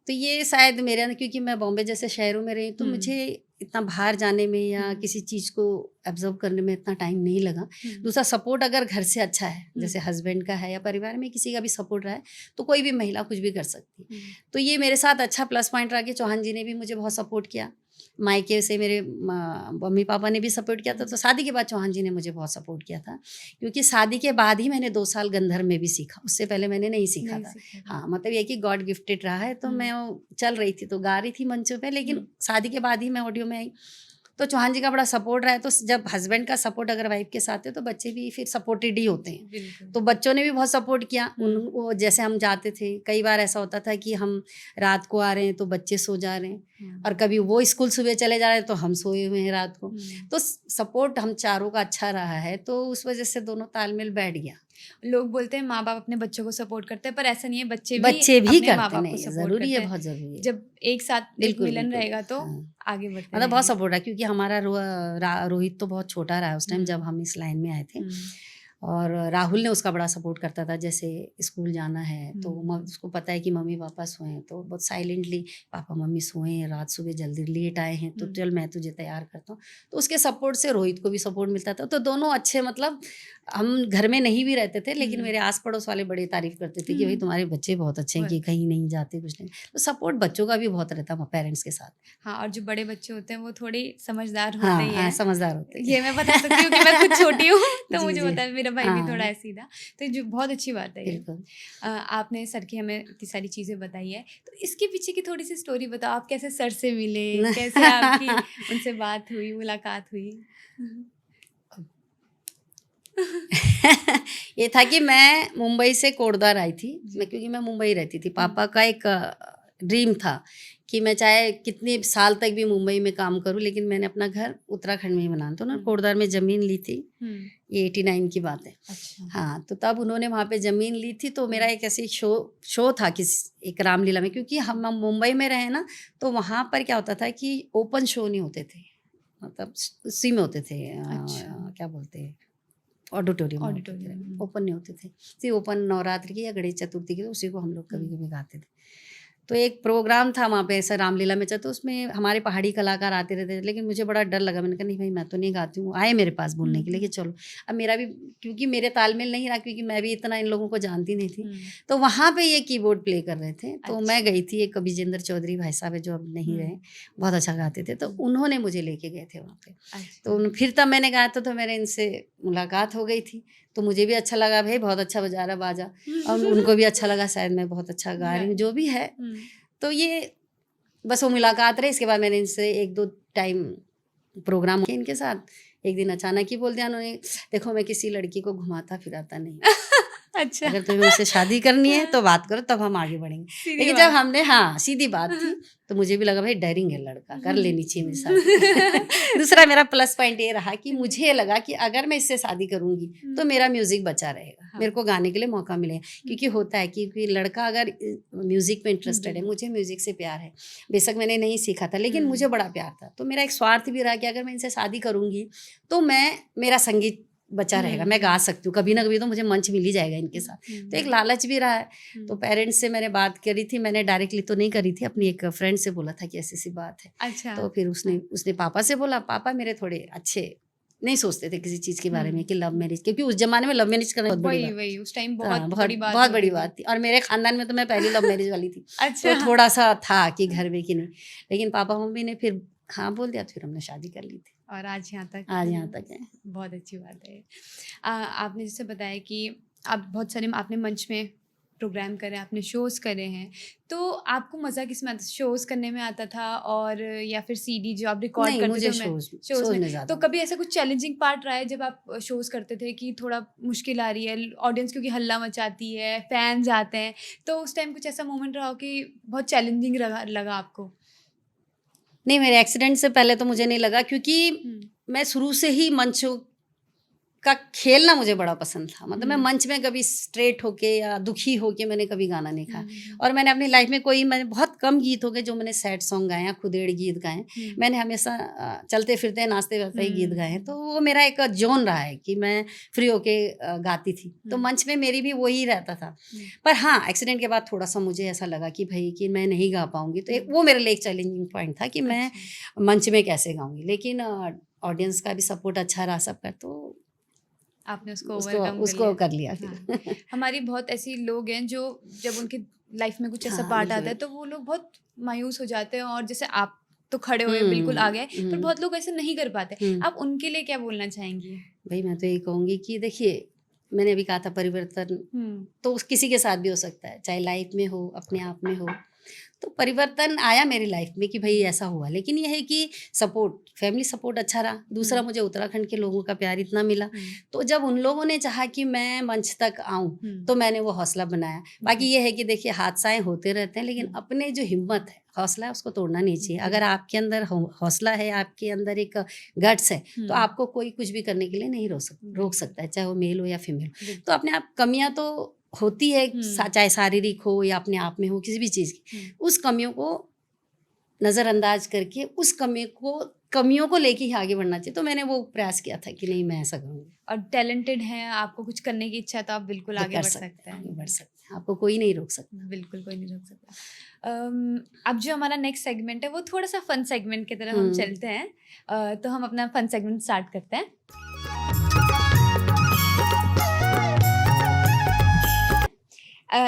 तो ये शायद मेरे अंदर, क्योंकि मैं बॉम्बे जैसे शहरों में रही, तो मुझे इतना बाहर जाने में या किसी चीज़ को ऑब्जर्व करने में इतना टाइम नहीं लगा। दूसरा, सपोर्ट अगर घर से अच्छा है, जैसे हस्बैंड का है या परिवार में किसी का भी सपोर्ट रहा है, तो कोई भी महिला कुछ भी कर सकती है। तो ये मेरे साथ अच्छा प्लस पॉइंट रहा कि चौहान जी ने भी मुझे बहुत सपोर्ट किया, मायके से मेरे मम्मी पापा ने भी सपोर्ट किया था। तो शादी के बाद चौहान जी ने मुझे बहुत सपोर्ट किया था, क्योंकि शादी के बाद ही मैंने 2 साल गंधर्व में भी सीखा, उससे पहले मैंने नहीं सीखा था। हाँ, मतलब ये कि गॉड गिफ्टेड रहा है। तो मैं चल रही थी तो गा रही थी मंचों पे, लेकिन शादी के बाद ही मैं ऑडियो में आई। तो चौहान जी का बड़ा सपोर्ट रहा है। तो जब हस्बैंड का सपोर्ट अगर वाइफ के साथ है तो बच्चे भी फिर सपोर्टेड ही होते हैं। तो बच्चों ने भी बहुत सपोर्ट किया। वो जैसे हम जाते थे, कई बार ऐसा होता था कि हम रात को आ रहे हैं तो बच्चे सो जा रहे हैं, और कभी वो स्कूल सुबह चले जा रहे हैं तो हम सोए हुए हैं रात को। तो सपोर्ट हम चारों का अच्छा रहा है, तो उस वजह से दोनों तालमेल बैठ गया। लोग बोलते हैं माँ बाप अपने बच्चों को सपोर्ट करते हैं, पर ऐसा नहीं है, बच्चे भी अपने माँ बाप को नहीं, सपोर्ट जरूरी है, करते हैं। बहुत जरूरी है। जब एक साथ एक मिलन रहेगा तो आगे बढ़ते मतलब बहुत सपोर्ट है, क्योंकि हमारा रोहित तो बहुत छोटा रहा उस टाइम जब हम इस लाइन में आए थे। और राहुल ने उसका बड़ा सपोर्ट करता था। जैसे स्कूल जाना है तो उसको पता है कि मम्मी पापा सोए हैं, तो बहुत साइलेंटली, पापा मम्मी सोए हैं, रात सुबह जल्दी लेट आए हैं, तो चल मैं तुझे तैयार करता हूँ। तो उसके सपोर्ट से रोहित को भी सपोर्ट मिलता था। तो दोनों अच्छे, मतलब हम घर में नहीं भी रहते थे, लेकिन मेरे आस पड़ोस वाले बड़े तारीफ करते थे कि भाई तुम्हारे बच्चे बहुत अच्छे हैं, कि कहीं नहीं जाते कुछ नहीं। तो सपोर्ट बच्चों का भी बहुत रहता है पेरेंट्स के साथ। हाँ, और जो बड़े बच्चे होते हैं वो थोड़े समझदार होते हाँ, ही हाँ, हैं। समझदार होते हैं। ये मैं बता सकती हूँ कि मैं खुद छोटी हूँ तो जी, मुझे जी। पता है, मेरा भाई भी हाँ। थोड़ा ऐसी था। तो जो बहुत अच्छी बात है ये। बिल्कुल। आपने सर की हमें इतनी सारी चीज़ें बताई है, तो इसके पीछे की थोड़ी सी स्टोरी बताओ। आप कैसे सर से मिले, कैसे आपकी उनसे बात हुई, मुलाकात हुई? ये था कि मैं मुंबई से कोटद्वार आई थी, क्योंकि मैं मुंबई रहती थी। पापा का एक ड्रीम था कि मैं चाहे कितने साल तक भी मुंबई में काम करूं, लेकिन मैंने अपना घर उत्तराखंड में ही बनाना। तो उन्होंने कोटद्वार में ज़मीन ली थी, ये 89 की बात है। अच्छा। हाँ, तो तब उन्होंने वहाँ पे ज़मीन ली थी। तो मेरा एक ऐसी शो था कि एक रामलीला में, क्योंकि हम मुंबई में रहे ना, तो वहाँ पर क्या होता था कि ओपन शो नहीं होते थे, मतलब उसी में होते थे। अच्छा। क्या बोलते हैं, ऑडिटोरियम ओपन नहीं होते थे। सिर्फ ओपन नवरात्रि की या गणेश चतुर्थी की, तो उसी को हम लोग कभी कभी गाते थे। तो एक प्रोग्राम था वहाँ पे ऐसा रामलीला में, तो उसमें हमारे पहाड़ी कलाकार आते रहते थे, लेकिन मुझे बड़ा डर लगा। मैंने कहा नहीं भाई, मैं तो नहीं गाती हूँ। आए मेरे पास बोलने के लिए कि चलो। अब मेरा भी, क्योंकि मेरे तालमेल नहीं रहा, क्योंकि मैं भी इतना इन लोगों को जानती नहीं थी। तो वहाँ पे ये कीबोर्ड प्ले कर रहे थे, तो मैं गई थी। एक विजेंद्र चौधरी भाई साहब है, जो अब नहीं रहे, बहुत अच्छा गाते थे, तो उन्होंने मुझे लेके गए थे वहाँ पे। तो फिर तब मैंने गाया तो मेरे इनसे मुलाकात हो गई थी। तो मुझे भी अच्छा लगा, भाई बहुत अच्छा बजा रहा बाजा, और उनको भी अच्छा लगा, शायद मैं बहुत अच्छा गा रही हूँ, जो भी है। तो ये बस वो मुलाकात रही। इसके बाद मैंने इनसे 1-2 टाइम प्रोग्राम किया इनके साथ। एक दिन अचानक ही बोल दिया उन्होंने, देखो मैं किसी लड़की को घुमाता फिराता नहीं। अच्छा। अगर तुम्हें मुझसे शादी करनी है तो बात करो, तब हम आगे बढ़ेंगे। लेकिन जब हमने, हाँ, सीधी बात थी, तो मुझे भी लगा भाई डरिंग है लड़का, कर लेनी चाहिए मेरी शादी। दूसरा मेरा प्लस पॉइंट ये रहा कि मुझे लगा कि अगर मैं इससे शादी करूंगी तो मेरा म्यूजिक बचा रहेगा, मेरे को गाने के लिए मौका मिलेगा। क्योंकि होता है कि लड़का अगर म्यूजिक में इंटरेस्टेड है, मुझे म्यूजिक से प्यार है, बेशक मैंने नहीं सीखा था, लेकिन मुझे बड़ा प्यार था। तो मेरा एक स्वार्थ भी रहा कि अगर मैं इनसे शादी करूंगी तो मेरा संगीत बचा रहेगा, मैं गा सकती हूँ, कभी ना कभी तो मुझे मंच मिल ही जाएगा इनके साथ। तो एक लालच भी रहा है। तो पेरेंट्स से मैंने बात करी थी, मैंने डायरेक्टली तो नहीं करी थी, अपनी एक फ्रेंड से बोला था कि ऐसी सी बात है। अच्छा। तो फिर उसने पापा से बोला। पापा मेरे थोड़े अच्छे नहीं सोचते थे किसी चीज़ के बारे में कि लव मैरिज, क्योंकि उस जमाने में लव मैरिज करना बहुत बड़ी वही उस टाइम बहुत बहुत बड़ी बात थी। और मेरे खानदान में तो मैं पहली लव मैरिज वाली थी। अच्छा। तो थोड़ा सा था कि घर में कि नहीं, लेकिन पापा मम्मी ने फिर हाँ बोल दिया, फिर हमने शादी कर ली थी। और आज यहाँ तक है। बहुत अच्छी बात है। आपने जैसे बताया कि आप बहुत सारे आपने मंच में प्रोग्राम करे, आपने शोज़ करे हैं, तो आपको मज़ा किस में आता? शोज़ करने में आता था और या फिर सीडी जो आप रिकॉर्ड नहीं, करते मुझे थे शोज़ शोज़ में? में तो ज़्यादा कभी ऐसा कुछ चैलेंजिंग पार्ट रहा है जब आप शोज़ करते थे कि थोड़ा मुश्किल आ रही है, ऑडियंस क्योंकि हल्ला मचाती है, फैन्स आते हैं, तो उस टाइम कुछ ऐसा मोमेंट रहा हो कि बहुत चैलेंजिंग लगा आपको? नहीं, मेरे एक्सीडेंट से पहले तो मुझे नहीं लगा, क्योंकि हुँ, मैं शुरू से ही मंचों का खेलना मुझे बड़ा पसंद था। मतलब मैं हुँ, मंच में कभी स्ट्रेट होके या दुखी होके मैंने कभी गाना नहीं हुँ, गाया। हुँ, और मैंने अपनी लाइफ में मैंने बहुत कम गीत हो गए जो मैंने सैड सॉन्ग गाए हैं, खुदेड़ गीत गाए हैं। हुँ, मैंने हमेशा चलते फिरते नाचते गाते ही गीत गाए हैं। तो हुँ, वो मेरा एक जोन रहा है कि मैं फ्री होके गाती थी। तो हुँ, मंच में मेरी भी वही रहता था। हुँ, पर हाँ, एक्सीडेंट के बाद थोड़ा सा मुझे ऐसा लगा कि भाई कि मैं नहीं गा पाऊंगी। तो वो मेरे लिए एक चैलेंजिंग पॉइंट था कि मैं अच्छा। मंच में कैसे गाऊंगी। लेकिन ऑडियंस का भी सपोर्ट अच्छा रहा सबका, तो आपने उसको उसको ओवरकम कर उसको लिया। कर लिया हाँ, फिर। हमारी बहुत ऐसी लोग हैं जो जब उनकी लाइफ में कुछ ऐसा हाँ, पार्ट आता है बिल्कुल। तो वो लोग बहुत मायूस हो जाते हैं और जैसे आप तो खड़े हुए बिल्कुल आ हुँ, गए, पर हुँ, बहुत लोग ऐसे नहीं कर पाते। हुँ। आप उनके लिए क्या बोलना चाहेंगी? भई मैं तो यही कहूँगी कि देखिए, मैंने अभी कहा था परिवर्तन हुँ, तो किसी के साथ भी हो सकता है, चाहे लाइफ में हो, अपने आप में हो। तो परिवर्तन आया मेरी लाइफ में कि भई ऐसा हुआ, लेकिन ये है कि फैमिली सपोर्ट अच्छा रहा। दूसरा, हुँ, मुझे उत्तराखंड के लोगों का प्यार इतना मिला, हुँ, तो जब उन लोगों ने चाहा कि मैं मंच तक आऊँ, हुँ, तो मैंने वो हौसला बनाया। बाकी जी, ये है कि देखिए हादसाएँ होते रहते हैं, लेकिन हुँ, अपने जो हिम्मत है, हौसला है, उसको तोड़ना नहीं चाहिए। अगर जी, आपके अंदर हौसला है, आपके अंदर एक गट्स है, तो हुँ, आपको कोई कुछ भी करने के लिए नहीं रोक बिल्कुल, सकता है, चाहे वो मेल हो या फीमेल हो। बिल्कुल, तो अपने आप कमियाँ तो होती है, हुँ, चाहे शारीरिक हो या अपने आप में हो, किसी भी चीज़ की। हुँ, उस कमियों को नज़रअंदाज करके कमियों को लेके ही आगे बढ़ना चाहिए। तो मैंने वो प्रयास किया था कि नहीं, मैं ऐसा करूँगी। और टैलेंटेड हैं, आपको कुछ करने की इच्छा है तो आप बिल्कुल तो आगे कर बढ़ सकते सकते हैं, आगे बढ़ हैं। सकते हैं। आपको कोई नहीं रोक सकता। बिल्कुल, कोई नहीं रोक सकता। अब जो हमारा नेक्स्ट सेगमेंट है, वो थोड़ा-सा फन सेगमेंट की तरफ हम हुँ, चलते हैं। तो हम अपना फन सेगमेंट स्टार्ट करते हैं।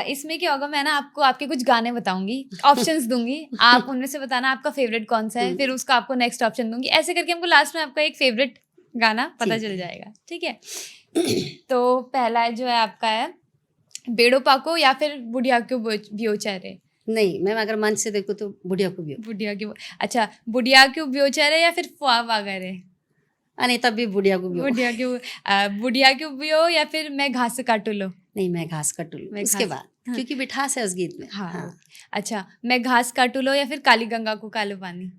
इसमें क्या होगा, मैं ना आपको आपके कुछ गाने बताऊँगी, ऑप्शंस दूँगी, आप उनमें से बताना आपका फ़ेवरेट कौन-सा है, हुँ, फिर उसका आपको नेक्स्ट ऑप्शन दूँगी। ऐसे करके हमको लास्ट में आपका एक फ़ेवरेट गाना पता ठीक चल है। जाएगा, ठीक है? तो पहला जो है आपका है, बेड़ो पाको या फिर बुढ़िया क्यों ब्योचारे? नहीं, मैं अगर मन से देखूँ तो बुढ़िया को भी हो। बुढ़िया क्यों, अच्छा, बुढ़िया क्यों ब्योचारे या फिर फ़्वाह वागरे? नहीं, तब भी बुढ़िया को भी हो। बुढ़िया क्यों ब्यो या फिर मैं घास काटू लो? नहीं, मैं घास कटूँ लूँ, मैं उसके घास, बाद, हाँ, क्योंकि मिठास है उस गीत में। हाँ, हाँ, ओके। अच्छा, मैं घास काटू लो या फिर काली गंगा को कालो पानी?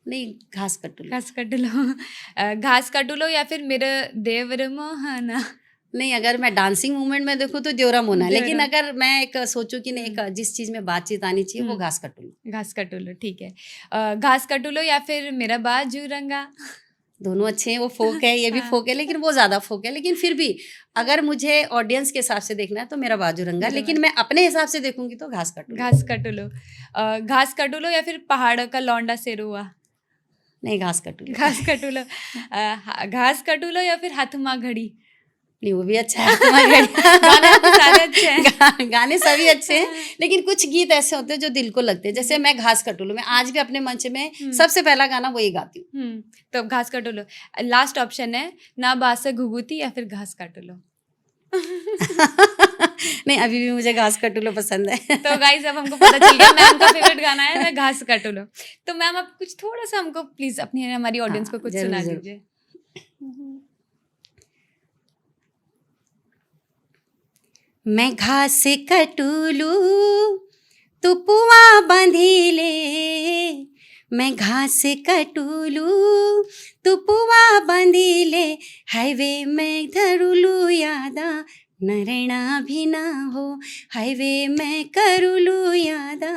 नहीं, घास कटूँ लूँ। घास काटू लो। घास काटू लो या फिर मेरा देवर मोहना? नहीं, अगर मैं डांसिंग मूवमेंट में देखूँ तो देवरा मोना है, लेकिन देवरा, अगर मैं एक सोचूँ कि नहीं, हुँ, एक जिस चीज़ में बातचीत आनी चाहिए, वो हुँ, घास कटूँ लूँ। घास काटू लो, ठीक है। घास काटू लो या फिर मेरा बाजू रंगा? दोनों अच्छे हैं, वो फ़ोक है, ये भी हाँ, फ़ोक है, लेकिन वो ज़्यादा फ़ोक है। लेकिन फिर भी अगर मुझे ऑडियंस के हिसाब से देखना है तो मेरा बाजूरंगा, मेरा लेकिन मैं अपने हिसाब से देखूँगी तो घास कटोल। घास काटू लो। घास काटू लो या फिर पहाड़ का लौंडा सेरुआ? नहीं, घास कटोल। घास काटू लो। घास काटू लो या फिर हाथमा घड़ी? नहीं, वो भी अच्छा है तुम्हारी गाने आपके सारे अच्छे हैं। गाने सभी अच्छे हैं, लेकिन कुछ गीत ऐसे होते हैं जो दिल को लगते हैं। जैसे मैं घास कटोलू, मैं आज भी अपने मंच में हुँ, सबसे पहला गाना वही गाती हूँ। हुँ, तो घास काटू लो। लास्ट ऑप्शन है, ना बासा घुघुती या फिर घास काटू लो? नहीं, अभी भी मुझे घास कटोलू पसंद है। तो गाइस अब हमको पता चल गया मैम का फेवरेट गाना है मैं घास काटू लो। तो मैम आप कुछ थोड़ा-सा हमको प्लीज़ अपनी हमारी ऑडियंस को हाँ, कुछ ज़रूर, सुना ज़रूर। दीजिए। मैं घास कटोलू तू पुआ बांधिले, मैं घास कटोलू तू पुआ बांधिले, हाईवे में धरुलू यादा नरेणा भी ना हो, हाईवे में करुलू यादा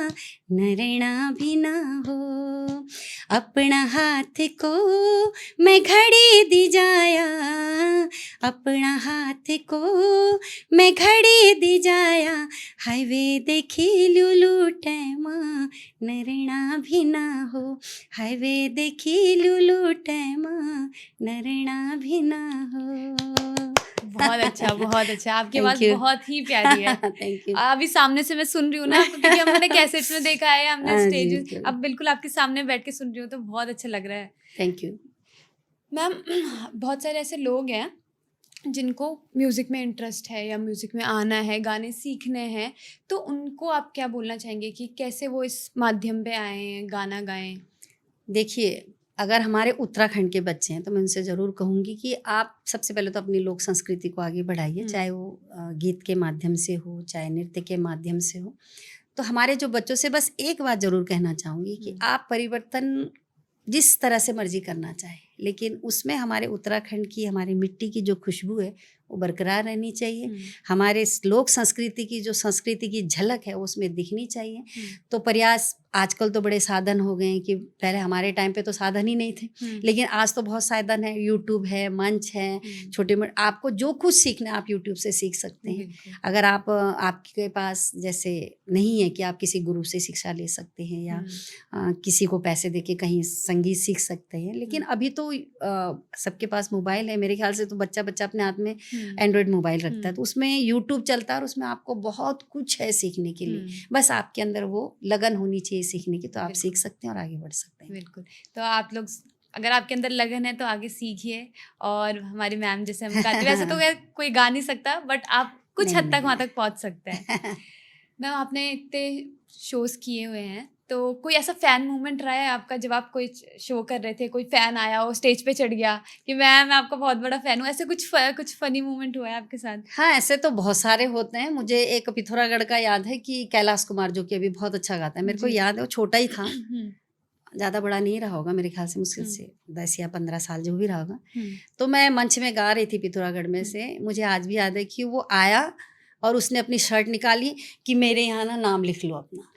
नरेणा भी ना हो, अपना हाथ को मैं घड़ी दी जाया, अपना हाथ को मैं घड़ी दी जाया, हाईवे देखी लुलू टैमा नरेणा भी ना हो, हाईवे देखी लुलू टैमा नरेणा भी ना हो। बहुत अच्छा, बहुत अच्छा। आपकी थैंक आवाज़ यू। बहुत ही प्यारी है। Thank you. अभी सामने से मैं सुन रही हूँ ना आपको, क्योंकि हमने कैसेट्स में देखा है, हमने हाँ जी, स्टेज, बिल्कुल। अब बिल्कुल आपके सामने बैठ के सुन रही हूँ तो बहुत अच्छा लग रहा है। Thank you. मैम बहुत सारे ऐसे लोग हैं जिनको म्यूज़िक में इंटरेस्ट है या म्यूज़िक में आना है, गाने सीखने हैं, तो उनको आप क्या बोलना चाहेंगे कि कैसे वो इस माध्यम पे आएँ, गाना गाएँ? देखिए, अगर हमारे उत्तराखंड के बच्चे हैं तो मैं उनसे ज़रूर कहूँगी कि आप सबसे पहले तो अपनी लोक संस्कृति को आगे बढ़ाइए, चाहे वो गीत के माध्यम से हो, चाहे नृत्य के माध्यम से हो। तो हमारे जो बच्चों से बस एक बात ज़रूर कहना चाहूँगी कि आप परिवर्तन जिस तरह से मर्ज़ी करना चाहें, लेकिन उसमें हमारे उत्तराखंड की, हमारी मिट्टी की जो खुशबू है, वो बरकरार रहनी चाहिए। हमारे लोक संस्कृति की जो संस्कृति की झलक है, वो उसमें दिखनी चाहिए। तो प्रयास आजकल तो बड़े साधन हो गए हैं कि पहले हमारे टाइम पे तो साधन ही नहीं थे, लेकिन आज तो बहुत साधन है, यूट्यूब है, मंच है, छोटे मोटे आपको जो कुछ सीखना है आप यूट्यूब से सीख सकते हैं। अगर आप आपके पास जैसे नहीं है कि आप किसी गुरु से शिक्षा ले सकते हैं या किसी को पैसे देके कहीं संगीत सीख सकते हैं, लेकिन अभी तो सबके पास मोबाइल है। मेरे ख्याल से तो बच्चा अपने हाथ में एंड्रॉयड मोबाइल रखता है, तो उसमें यूट्यूब चलता है और उसमें आपको बहुत कुछ है सीखने के लिए। बस आपके अंदर वो लगन होनी चाहिए सीखने की, तो आप सीख सकते हैं और आगे बढ़ सकते हैं। बिल्कुल। तो आप लोग, अगर आपके अंदर लगन है तो आगे सीखिए। और हमारी मैम जैसे हम गाते, वैसे तो कोई गा नहीं सकता, बट आप कुछ हद तक वहाँ तक पहुँच सकते हैं। मैम, आपने इतने शोज़ किए हुए हैं, तो कोई ऐसा फ़ैन मोमेंट रहा है आपका जब आप कोई शो कर रहे थे, कोई फ़ैन आया हो, स्टेज पे चढ़ गया कि मैं आपका बहुत बड़ा फ़ैन हूँ, ऐसे कुछ फ़नी मोमेंट हुआ है आपके साथ? हाँ, ऐसे तो बहुत सारे होते हैं। मुझे एक पिथौरागढ़ का याद है कि कैलाश कुमार, जो कि अभी बहुत अच्छा गाता है, मेरे को याद है, वो छोटा ही था, ज़्यादा बड़ा नहीं रहा होगा मेरे ख्याल से, मुश्किल से 10 या 15 साल जो भी रहा होगा। तो मैं मंच में गा रही थी पिथौरागढ़ में से, मुझे आज भी याद है कि वो आया और उसने अपनी शर्ट निकाली कि मेरे यहाँ ना नाम लिख लो अपना।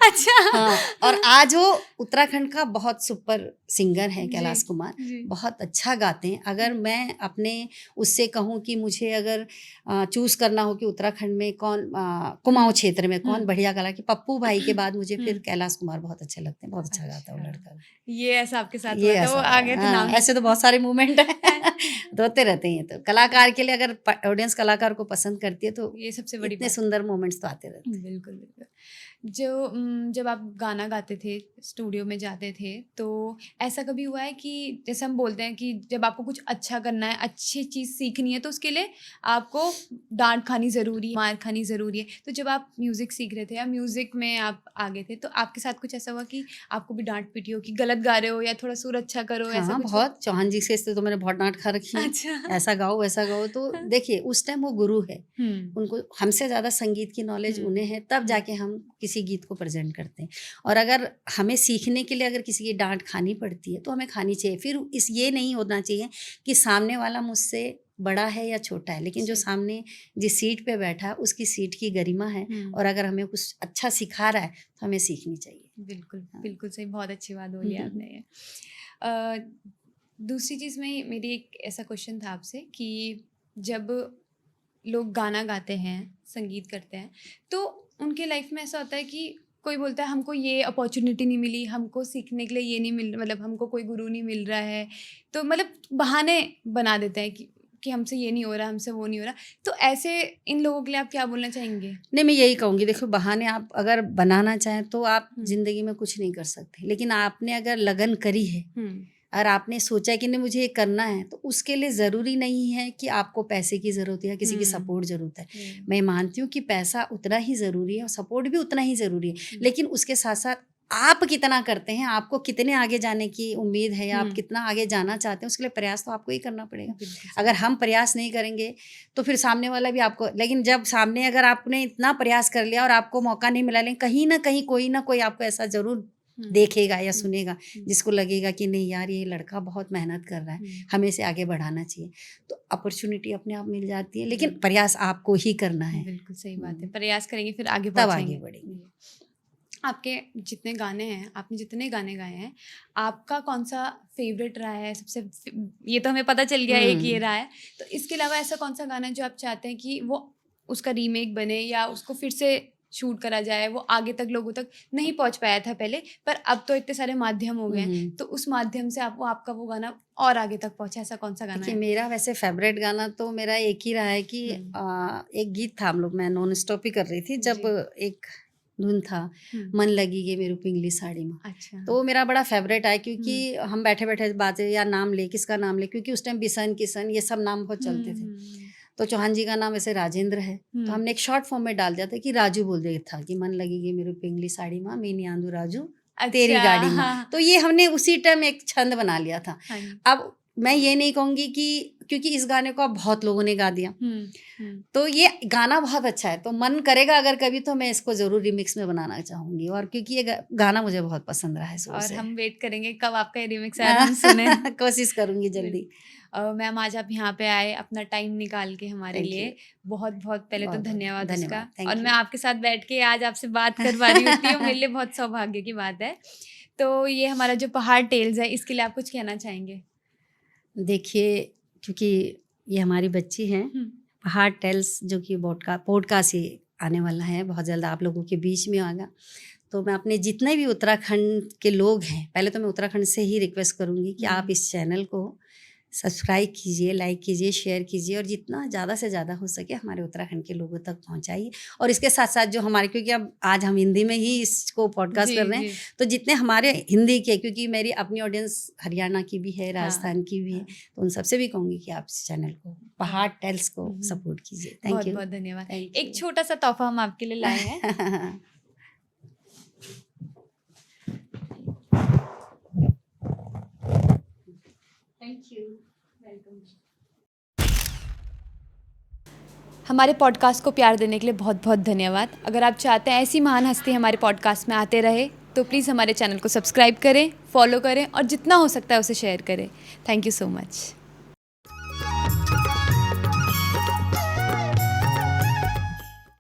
अच्छा। हाँ, और आज वो उत्तराखंड का बहुत सुपर सिंगर है कैलाश कुमार, बहुत अच्छा गाते हैं। अगर मैं अपने उससे कहूँ कि मुझे अगर चूज़ करना हो कि उत्तराखंड में कौन, कुमाऊँ क्षेत्र में कौन बढ़िया गाला, कि पप्पू भाई के बाद मुझे फिर कैलाश कुमार बहुत अच्छे लगते हैं, बहुत अच्छा गाता है वो लड़का। ये ऐसा आपके साथ ये हुआ था, वो आ गए थे नाम? ऐसे तो बहुत सारे मूवमेंट हैं होते रहते हैं। तो कलाकार के लिए, अगर ऑडियंस कलाकार को पसंद करती है तो ये सबसे बड़ी इतने बात। सुंदर मोमेंट्स तो आते रहते हैं। बिल्कुल, बिल्कुल। जब आप गाना गाते थे, स्टूडियो में जाते थे, तो ऐसा कभी हुआ है कि जैसे हम बोलते हैं कि जब आपको कुछ अच्छा करना है, अच्छी चीज़ सीखनी है, तो उसके लिए आपको डाँट खानी ज़रूरी है, मार खानी ज़रूरी है। तो जब आप म्यूज़िक सीख रहे थे या म्यूज़िक में आप आगे थे, तो आपके साथ कुछ ऐसा हुआ कि आपको भी डाँट पीटी हो कि गलत गा रहे हो या थोड़ा सुर अच्छा करो, ऐसा हाँ, कुछ हुआ? बहुत चौहान जी से तो मैंने बहुत डाँट खा रखी है, अच्छा। ऐसा गाओ, वैसा गाओ। तो देखिए, उस टाइम वो गुरु है, उनको हमसे ज़्यादा संगीत की नॉलेज उन्हें है, तब जाके हम किसी गीत को प्रेज़ेंट करते हैं। और अगर हमें सीखने के लिए अगर किसी की डाँट खानी पड़ती है, तो हमें खानी चाहिए। फिर ये नहीं होना चाहिए कि सामने वाला मुझसे बड़ा है या छोटा है, लेकिन जो सामने जिस सीट पे बैठा है, उसकी सीट की गरिमा है, और अगर हमें कुछ अच्छा सिखा रहा है, तो हमें सीखनी चाहिए। बिल्कुल, बिल्कुल सही, बहुत अच्छी बात बोली आपने ये। दूसरी चीज़ में मेरी एक ऐसा क्वेश्चन था आपसे कि जब लोग गाना गाते हैं, संगीत करते हैं, तो उनके लाइफ में ऐसा होता है कि कोई बोलता है हमको ये अपॉर्चुनिटी नहीं मिली, हमको सीखने के लिए ये नहीं मिल, मतलब हमको कोई गुरु नहीं मिल रहा है, तो मतलब बहाने बना देते हैं कि हमसे ये नहीं हो रहा, हमसे वो नहीं हो रहा। तो ऐसे इन लोगों के लिए आप क्या बोलना चाहेंगे? नहीं, मैं यही कहूँगी, देखो, बहाने आप अगर बनाना चाहें तो आप ज़िंदगी में कुछ नहीं कर सकते, लेकिन आपने अगर लगन करी है, और आपने सोचा कि नहीं मुझे ये करना है, तो उसके लिए ज़रूरी नहीं है कि आपको पैसे की ज़रूरत है या किसी की सपोर्ट ज़रूरत है। मैं मानती हूँ कि पैसा उतना ही ज़रूरी है और सपोर्ट भी उतना ही ज़रूरी है, लेकिन उसके साथ साथ आप कितना करते हैं, आपको कितने आगे जाने की उम्मीद है या आप कितना आगे जाना चाहते हैं, उसके लिए प्रयास तो आपको ही करना पड़ेगा। अगर हम प्रयास नहीं करेंगे तो फिर सामने वाला भी आपको, लेकिन जब सामने अगर आपने इतना प्रयास कर लिया और आपको मौका नहीं मिला, लेकिन कहीं ना कहीं कोई ना कोई आपको ऐसा ज़रूर देखेगा या सुनेगा जिसको लगेगा कि नहीं यार, ये लड़का बहुत मेहनत कर रहा है, हमें इसे आगे बढ़ाना चाहिए, तो अपॉर्चुनिटी अपने आप मिल जाती है, लेकिन प्रयास आपको ही करना है। बिल्कुल सही बात है, प्रयास करेंगे फिर आगे तब आगे बढ़ेंगे। बढ़ेंगे। आपके जितने गाने हैं, आपने जितने गाने गाए हैं, आपका कौन सा फेवरेट रहा है सबसे? ये तो हमें पता चल गया एक ये रहा है, तो इसके अलावा ऐसा कौन सा गाना है जो आप चाहते हैं कि वो उसका रीमेक बने या उसको फिर से शूट करा जाए, वो आगे तक लोगों तक नहीं पहुंच पाया था पहले, पर अब तो इतने सारे माध्यम हो गए हैं, तो उस माध्यम से आपका वो गाना और आगे तक पहुंचा, ऐसा कौन सा गाना देखिए, है? मेरा वैसे फेवरेट गाना तो मेरा एक ही रहा है कि एक गीत था, हम लोग, मैं नॉन स्टॉप ही कर रही थी, जब एक धुन था, मन लगी ये मेरी पिंगली साड़ी में। अच्छा। तो वो मेरा बड़ा फेवरेट है, क्योंकि हम बैठे बैठे बातें या नाम ले, किसका नाम ले, क्योंकि उस टाइम बिसन किसन ये सब नाम बहुत चलते थे। तो चौहान जी का नाम वैसे राजेंद्र है, तो हमने एक शॉर्ट फॉर्म में डाल दिया था कि राजू बोल दिया था कि मन लगेगी मेरी पिंगली साड़ी माँ, मीनी आंदू राजू तेरी गाड़ी में। तो ये हमने उसी टाइम एक छंद बना लिया था। अब मैं ये नहीं कहूँगी कि, क्योंकि इस गाने को अब बहुत लोगों ने गा दिया, तो ये गाना बहुत अच्छा है, तो मन करेगा अगर कभी तो मैं इसको जरूर रिमिक्स में बनाना चाहूंगी, और क्योंकि ये गाना मुझे बहुत पसंद रहा है शुरू से। और हम वेट करेंगे कब आपका ये रिमिक्स आए हम सुने। कोशिश करूंगी जल्दी। मैम आज आप यहाँ पे आए अपना टाइम निकाल के हमारे लिए, बहुत बहुत पहले तो धन्यवाद उसका। और मैं आपके साथ बैठ के आज आपसे बात कर पा रही होती हूँ, मेरे लिए बहुत सौभाग्य की बात है। तो ये हमारा जो पहाड़ टेल्स है, इसके लिए आप कुछ कहना चाहेंगे? देखिए, क्योंकि ये हमारी बच्ची है, पहाड़ टेल्स जो कि पॉडकास्ट ही आने वाला है, बहुत जल्द आप लोगों के बीच में आएगा। तो मैं अपने जितने भी उत्तराखंड के लोग हैं, पहले तो मैं उत्तराखंड से ही रिक्वेस्ट करूँगी कि आप इस चैनल को सब्सक्राइब कीजिए, लाइक कीजिए, शेयर कीजिए, और जितना ज़्यादा से ज़्यादा हो सके हमारे उत्तराखंड के लोगों तक पहुंचाइए। और इसके साथ साथ जो हमारे, क्योंकि अब आज हम हिंदी में ही इसको पॉडकास्ट कर रहे हैं, तो जितने हमारे हिंदी के, क्योंकि मेरी अपनी ऑडियंस हरियाणा की भी है, राजस्थान की भी है, तो उन सबसे भी कहूँगी कि आप इस चैनल को, पहाड़ टेल्स को सपोर्ट कीजिए। थैंक यू, बहुत धन्यवाद। एक छोटा सा तोहफा हम आपके लिए लाए हैं। Thank you, welcome. हमारे पॉडकास्ट को प्यार देने के लिए बहुत बहुत धन्यवाद। अगर आप चाहते हैं ऐसी महान हस्ती हमारे पॉडकास्ट में आते रहे, तो प्लीज़ हमारे चैनल को सब्सक्राइब करें, फॉलो करें, और जितना हो सकता है उसे शेयर करें। Thank you so much.